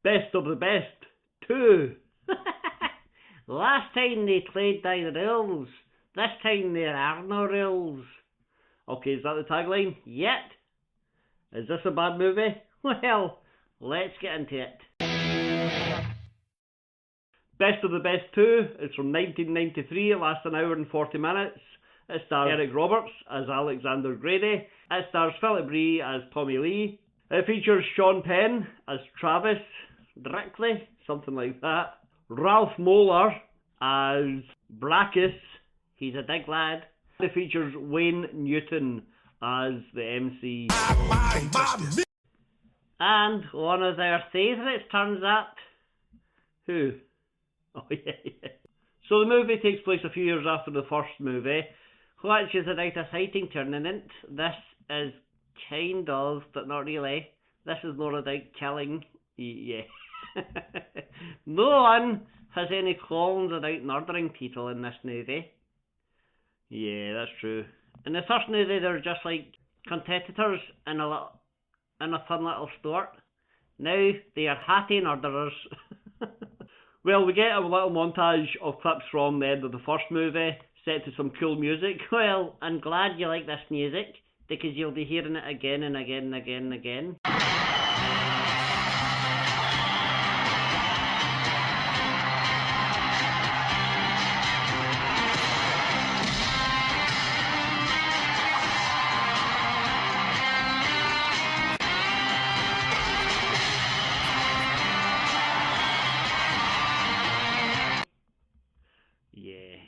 Best of the best, 2. Last time they played by the rules, this time there are no rules. Okay, is that the tagline? Yet. Is this a bad movie? Well, let's get into it. Best of the Best 2 is from 1993, it lasts an hour and 40 minutes. It stars Eric Roberts as Alexander Grady. It stars Philip Ree as Tommy Lee. It features Sean Penn as Travis Drickley, something like that. Ralph Moeller as Brackus, he's a big lad. It features Wayne Newton as the MC. And one of their favourites turns up. Who? Oh yeah. So the movie takes place a few years after the first movie, which is about a sighting tournament. This is kind of, but not really. This is more about killing. Yeah. No one has any qualms about murdering people in this movie. Yeah, that's true. In the first movie, they're just like competitors in a fun little sport. Now they are happy murderers. Well, we get a little montage of clips from the end of the first movie, set to some cool music. Well, I'm glad you like this music, because you'll be hearing it again and again and again and again.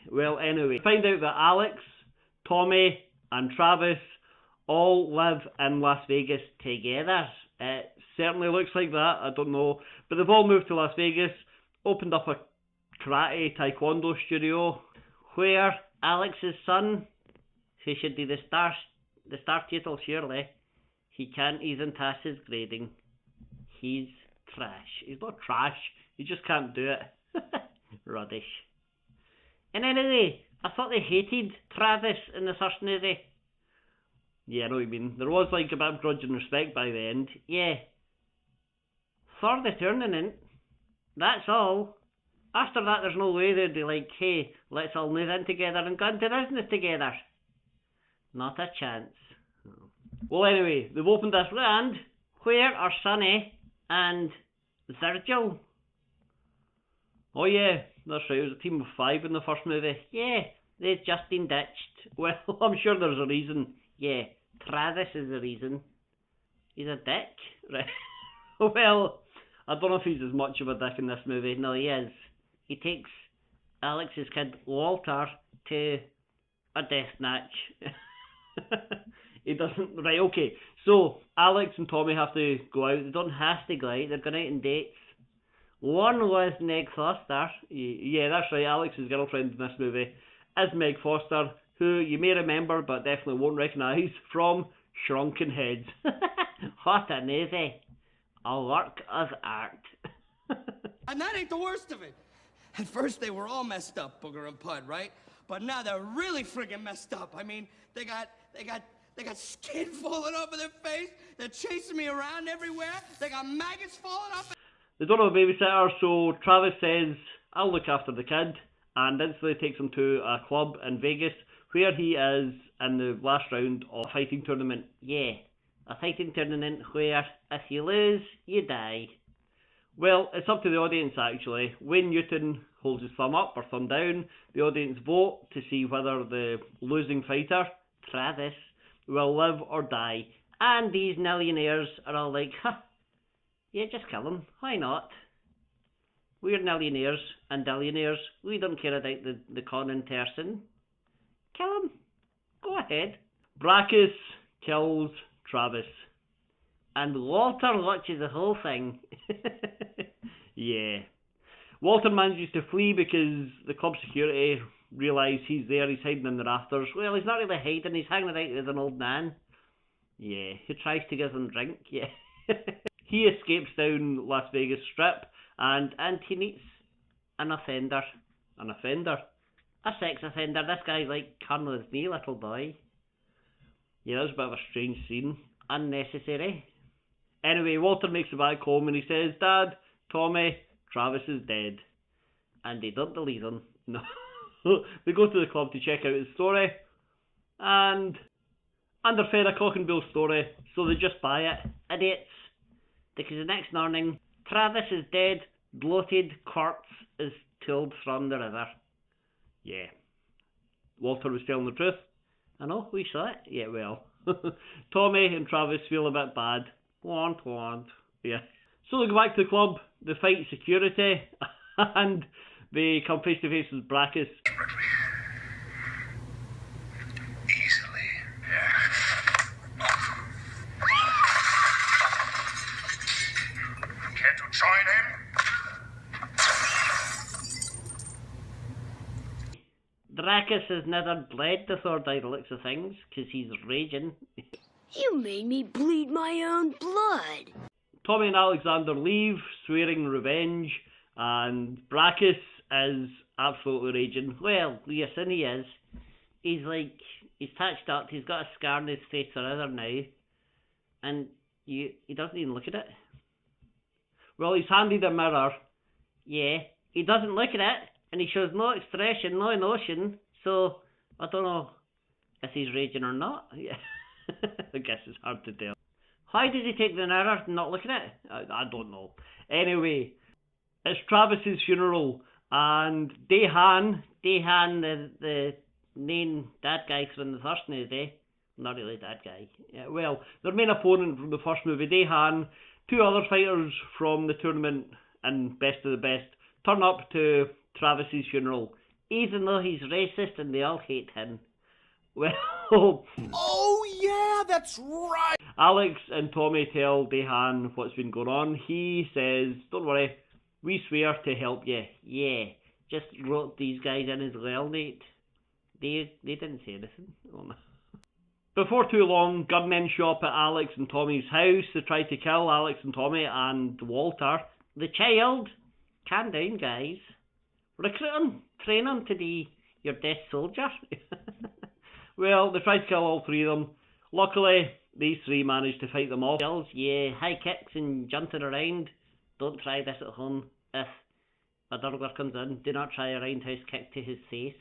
Well, anyway, find out that Alex, Tommy, and Travis all live in Las Vegas together. It certainly looks like that, I don't know. But they've all moved to Las Vegas, opened up a karate taekwondo studio, where Alex's son, who should be the star title surely, he can't even pass his grading. He's trash. He's not trash, he just can't do it. Rubbish. And anyway, I thought they hated Travis in the first movie. Yeah, I know what you mean. There was like a bit of grudge and respect by the end. Yeah. For the tournament, that's all. After that, there's no way they'd be like, hey, let's all move in together and go into business together. Not a chance. Well, anyway, they've opened this land. Where are Sonny and Virgil? Oh yeah, that's right, it was a team of 5 in the first movie. Yeah, they've just been ditched. Well, I'm sure there's a reason. Yeah, Travis is the reason. He's a dick, right? Well, I don't know if he's as much of a dick in this movie. No, he is. He takes Alex's kid, Walter, to a death match. He doesn't... Right, okay. So, Alex and Tommy have to go out. They don't have to go out, they're going out on dates. One was Meg Foster. Yeah, that's right, Alex's girlfriend in this movie is Meg Foster, who you may remember but definitely won't recognise from Shrunken Heads. What a movie. A work of art. And that ain't the worst of it. At first they were all messed up, Booger and Pud, right? But now they're really friggin' messed up. I mean, they got skin falling off of their face. They're chasing me around everywhere. They got maggots falling off. They don't have a babysitter, so Travis says, I'll look after the kid, and instantly takes him to a club in Vegas, where he is in the last round of a fighting tournament. Yeah, a fighting tournament where if you lose, you die. Well, it's up to the audience actually. Wayne Newton holds his thumb up or thumb down. The audience vote to see whether the losing fighter, Travis, will live or die. And these millionaires are all like, huh, yeah, just kill him. Why not? We're millionaires and billionaires. We don't care about the common person. Kill him. Go ahead. Brackus kills Travis. And Walter watches the whole thing. Yeah. Walter manages to flee because the club security realise he's there. He's hiding in the rafters. Well, he's not really hiding. He's hanging out with an old man. Yeah. Who tries to give him drink. Yeah. He escapes down Las Vegas Strip and he meets an offender. An offender? A sex offender. This guy's like Colonel with me, little boy. Yeah, that was a bit of a strange scene. Unnecessary. Anyway, Walter makes it back home and he says, Dad, Tommy, Travis is dead. And they don't believe him. No. They go to the club to check out his story. And they're fed a cock and bull story, so they just buy it. Idiots. Because the next morning, Travis is dead, bloated corpse is pulled from the river. Yeah. Walter was telling the truth. I know, we saw it. Yeah, well. Tommy and Travis feel a bit bad. Want. Yeah. So they go back to the club, they fight security, and they come face to face with Brackus. Easily. Yeah. Care to join him? Brackus has never bled before by the looks of things, because he's raging. You made me bleed my own blood. Tommy and Alexander leave, swearing revenge, and Brackus is absolutely raging. Well, yes, and he is. He's touched up, he's got a scar on his face forever now, and he doesn't even look at it. Well, he's handed a mirror. Yeah, he doesn't look at it, and he shows no expression, no emotion, so I don't know if he's raging or not. Yeah. I guess it's hard to tell. Why did he take the mirror and not look at it? I don't know. Anyway, it's Travis's funeral, and Dehan, the main bad guy from the first movie, not really that guy. Yeah, well, their main opponent from the first movie, Dehan, two other fighters from the tournament and Best of the Best turn up to Travis's funeral, even though he's racist and they all hate him. Well, Oh, yeah, that's right. Alex and Tommy tell Dehan what's been going on. He says, don't worry, we swear to help you. Yeah, just wrote these guys in as well, mate. They didn't say anything. Oh, no. Before too long, gunmen show up at Alex and Tommy's house to try to kill Alex and Tommy and Walter, the child. Calm down, guys. Recruit him, train him to be your death soldier. Well, they tried to kill all three of them. Luckily, these three managed to fight them off. Yeah, high kicks and jumping around. Don't try this at home. If a burglar comes in, do not try a roundhouse kick to his face.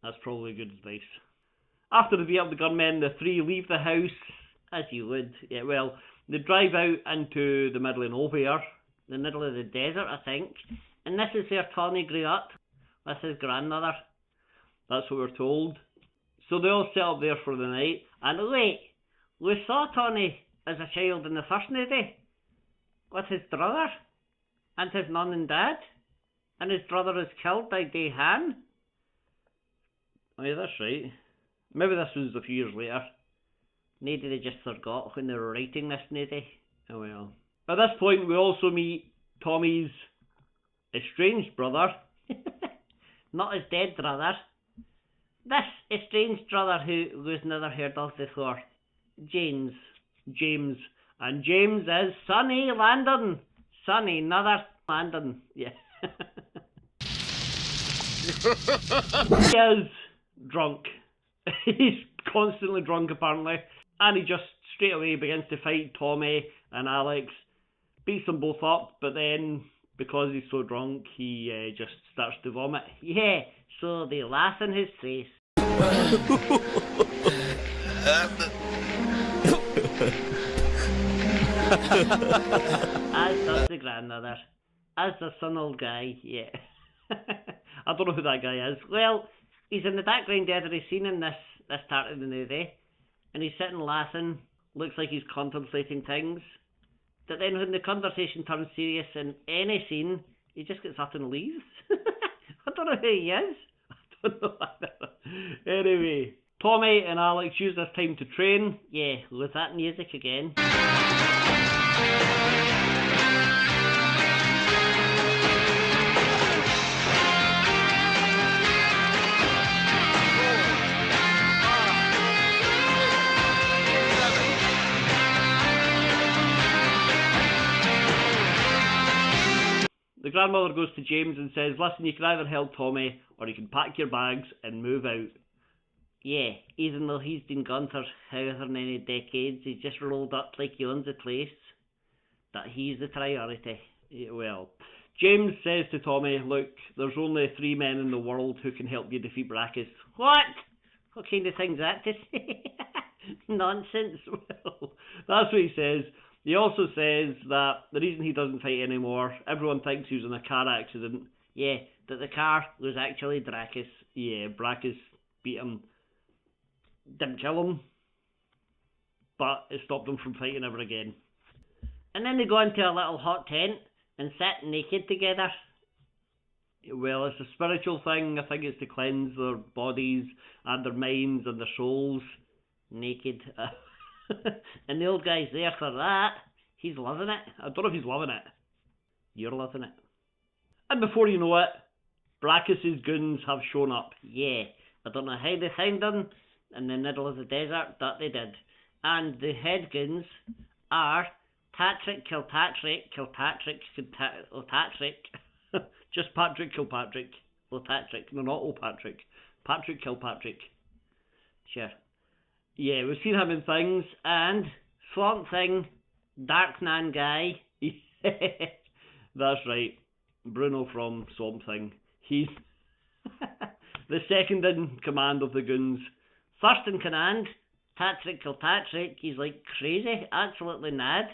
That's probably good advice. After they beat up the gunmen, the three leave the house, as you would. Yeah, well, they drive out into the middle of nowhere, the middle of the desert, I think. And this is where Tommy grew up with his grandmother. That's what we're told. So they all set up there for the night. And wait, we saw Tony as a child in the first movie with his brother and his mum and dad, and his brother was killed by Dehan. Oh yeah, that's right. Maybe this was a few years later. Maybe they just forgot when they were writing this movie. Oh well. At this point we also meet Tommy's estranged brother. Not his dead brother. This estranged brother who was never heard of before. James. And James is Sonny Landon. Sonny, another Landon. Yeah. He is drunk. He's constantly drunk apparently. And he just straight away begins to fight Tommy and Alex. Beats them both up, but then because he's so drunk, he just starts to vomit. Yeah, so they laugh in his face. As does the grandmother. As does some old guy, yeah. I don't know who that guy is. Well, he's in the background there that he's seen in this part of the movie. And he's sitting laughing. Looks like he's contemplating things. But then when the conversation turns serious in any scene, he just gets up and leaves. I don't know who he is. I don't know. Anyway, Tommy and Alex use this time to train. Yeah, with that music again. The grandmother goes to James and says, listen, you can either help Tommy or you can pack your bags and move out. Yeah, even though he's been gone for however many decades, he just rolled up like he owns the place. that he's the priority. Well, James says to Tommy, look, there's only 3 men in the world who can help you defeat Brachus. What? What kind of thing's that to say? Nonsense. Well, that's what he says. He also says that the reason he doesn't fight anymore, everyone thinks he was in a car accident. Yeah, that the car was actually Brachus. Yeah, Brachus beat him. Didn't kill him, but it stopped him from fighting ever again. And then they go into a little hot tent and sit naked together. Well, it's a spiritual thing. I think it's to cleanse their bodies and their minds and their souls. Naked. And the old guy's there for that. He's loving it. I don't know if he's loving it. You're loving it. And before you know it, Brachus's goons have shown up. Yeah, I don't know how they found them in the middle of the desert, that they did. And the head goons are Patrick, Kilpatrick, just Patrick Kilpatrick, Kilpatrick, no, not O'Patrick, Patrick Kilpatrick. Sure. Yeah, we've seen him in things, and Swamp Thing, Darkman guy. That's right, Bruno from Swamp Thing. He's the second in command of the goons. First in command, Patrick Kilpatrick. He's like crazy, absolutely mad.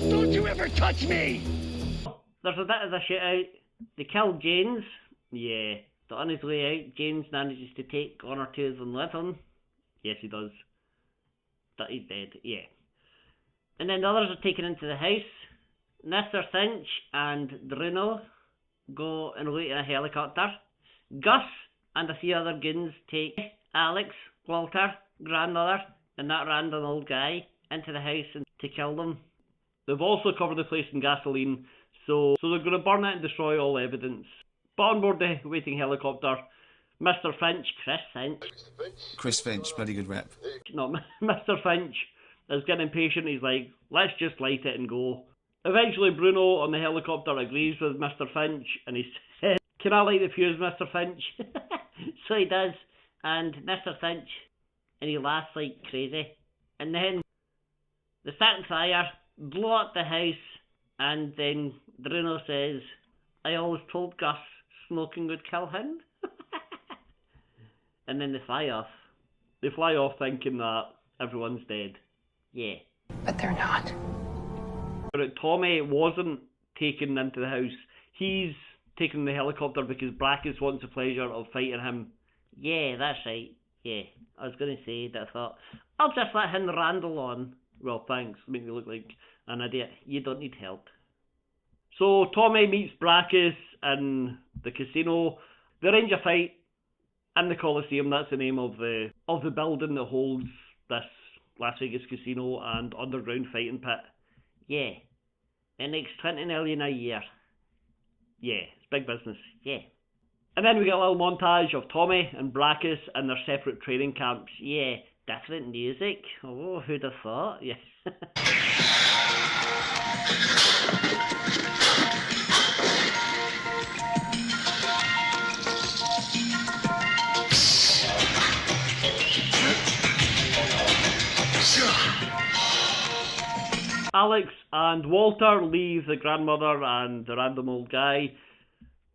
Don't you ever touch me! There's a bit of a shootout. They kill James. Yeah, but on his way out, James manages to take 1 or 2 of them with him. Yes, he does. But he's dead, yeah. And then the others are taken into the house. Mr. Finch and Bruno go and look in a helicopter. Gus and a few other goons take Alex, Walter, grandmother, and that random old guy into the house and to kill them. They've also covered the place in gasoline, so they're going to burn it and destroy all evidence. But on board the waiting helicopter, Mr. Finch, Chris Finch, bloody good rep. No, Mr. Finch is getting impatient. He's like, let's just light it and go. Eventually, Bruno on the helicopter agrees with Mr. Finch, and he says, can I light the fuse, Mr. Finch? So he does, and Mr. Finch, and he laughs like crazy. And then they start fire, blow up the house, and then Bruno says, I always told Gus smoking would kill him. And then they fly off. They fly off thinking that everyone's dead. Yeah. But they're not. But Tommy wasn't taken into the house. He's taken the helicopter because Brachus wants the pleasure of fighting him. Yeah, that's right. Yeah. I was going to say that I thought, I'll just let him randle on. Well, thanks. Make me look like an idiot. You don't need help. So Tommy meets Brachus in the casino. They arrange a fight in the Coliseum. That's the name of the building that holds this Las Vegas casino and underground fighting pit. Yeah. It makes $20 million a year. Yeah, it's big business. Yeah. And then we get a little montage of Tommy and Brachus in their separate training camps. Yeah, different music. Oh, who'd have thought? Yeah. Alex and Walter leave the grandmother and the random old guy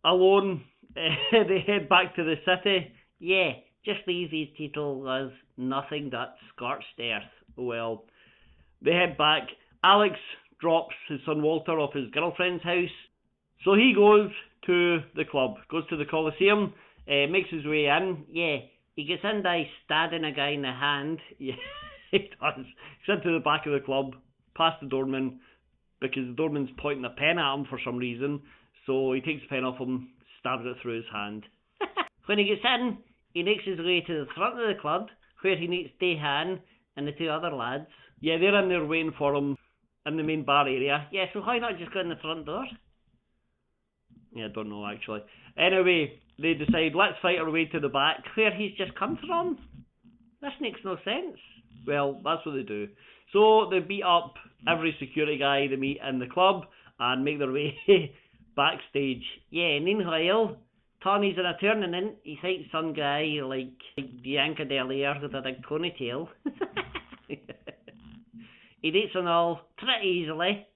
alone. They head back to the city. Yeah, just leave these people as nothing but scorched earth. Well, they head back. Alex drops his son Walter off his girlfriend's house. So he goes to the club, goes to the Coliseum, makes his way in. Yeah, he gets in by stabbing a guy in the hand. Yeah, he does. He's into the back of the club, past the doorman, because the doorman's pointing a pen at him for some reason. So he takes the pen off him, stabs it through his hand. When he gets in, he makes his way to the front of the club, where he meets Dehan and the 2 other lads. Yeah, they're in there waiting for him in the main bar area. Yeah, so why not just go in the front door? Yeah, I don't know actually. Anyway, they decide, let's fight our way to the back, where he's just come from. This makes no sense. Well, that's what they do. So they beat up every security guy they meet in the club and make their way backstage. Yeah, meanwhile, Tommy's in a tournament. He fights some guy like Bianca Delaire with a big ponytail. He beats them all pretty easily,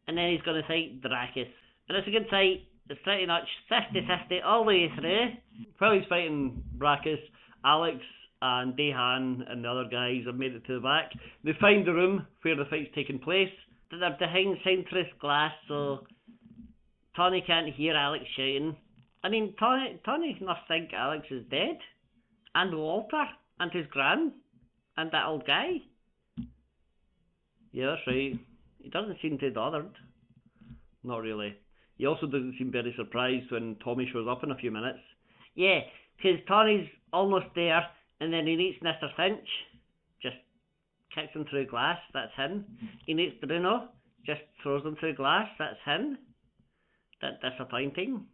and then he's going to fight Dracus. And it's a good fight. It's pretty much 50-50 all the way through. While he's fighting Dracus, Alex and Dehan and the other guys have made it to the back. They find the room where the fight's taking place. They're behind soundproof glass, so Tony can't hear Alex shouting. I mean, Tony must think Alex is dead. And Walter. And his gran. And that old guy. Yeah, that's right. He doesn't seem too bothered. Not really. He also doesn't seem very surprised when Tommy shows up in a few minutes. Yeah, because Tony's almost there, and then he meets Mr. Finch. Just kicks him through glass, that's him. He meets Bruno, just throws him through glass, that's him. That's disappointing.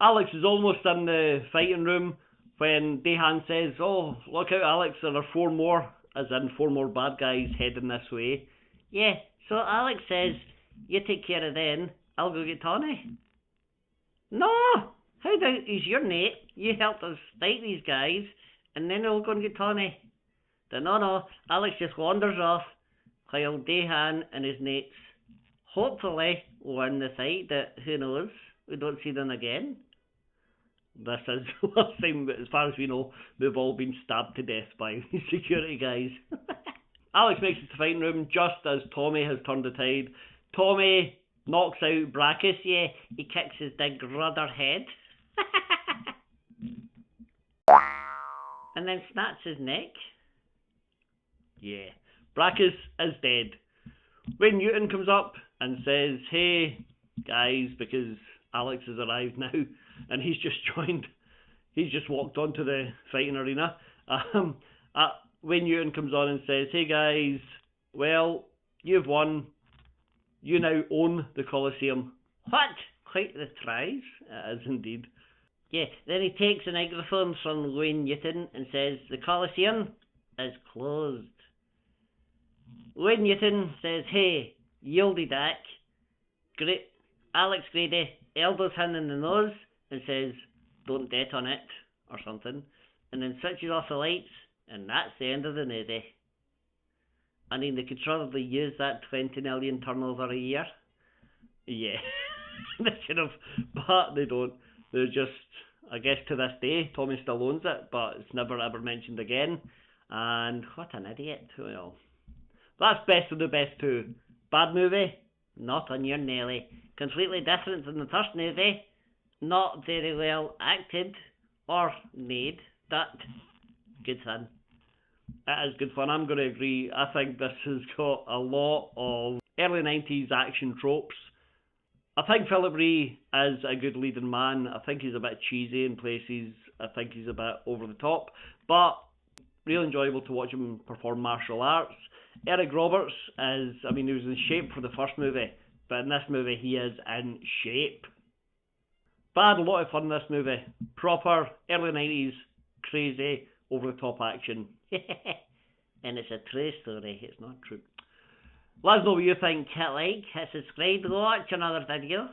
Alex is almost in the fighting room when Dehan says, "Oh, look out, Alex, there are 4 more, as in 4 more bad guys heading this way." Yeah, so Alex says, "You take care of them, I'll go get Tony." No! How about he's your mate? You helped us fight these guys, and then we'll go and get Tony. But no, Alex just wanders off, while Dehan and his mates hopefully win the fight, but who knows? We don't see them again. This is the last time, as far as we know, they've all been stabbed to death by security guys. Alex makes it to the fighting room just as Tommy has turned the tide. Tommy knocks out Dracus, yeah, he kicks his big rudder head. And then snaps his neck. Yeah, Dracus is dead. Wayne Newton comes up and says, "Hey, guys," because Alex has arrived now, and he's just joined. He's just walked onto the fighting arena. Wayne Newton comes on and says, "Hey guys, well, you've won. You now own the Colosseum." What? Quite the prize. It is indeed. Yeah, then he takes the microphone from Wayne Newton and says, "The Colosseum is closed." Wayne Newton says, "Hey, you'll be back." Alex Grady elbows him in the nose and says, "Don't bet on it," or something, and then switches off the lights, and that's the end of the movie. I mean, they could probably use that 20 million turnover a year. Yeah, they should have, but they don't. They're just, I guess to this day, Tommy still owns it, but it's never ever mentioned again. And what an idiot. Well, that's Best of the Best 2. Bad movie? Not on your Nelly. Completely different than the first movie. Not very well acted or made, but good fun. It is good fun, I'm going to agree. I think this has got a lot of early 90s action tropes. I think Philip Ree is a good leading man. I think he's a bit cheesy in places. I think he's a bit over the top. But really enjoyable to watch him perform martial arts. Eric Roberts is, I mean, he was in shape for the first movie. But in this movie, he is in shape. But I had a lot of fun in this movie. Proper, early 90s, crazy, over-the-top action. And it's a true story, it's not true. Let us know what you think. Hit like, hit subscribe, watch another video.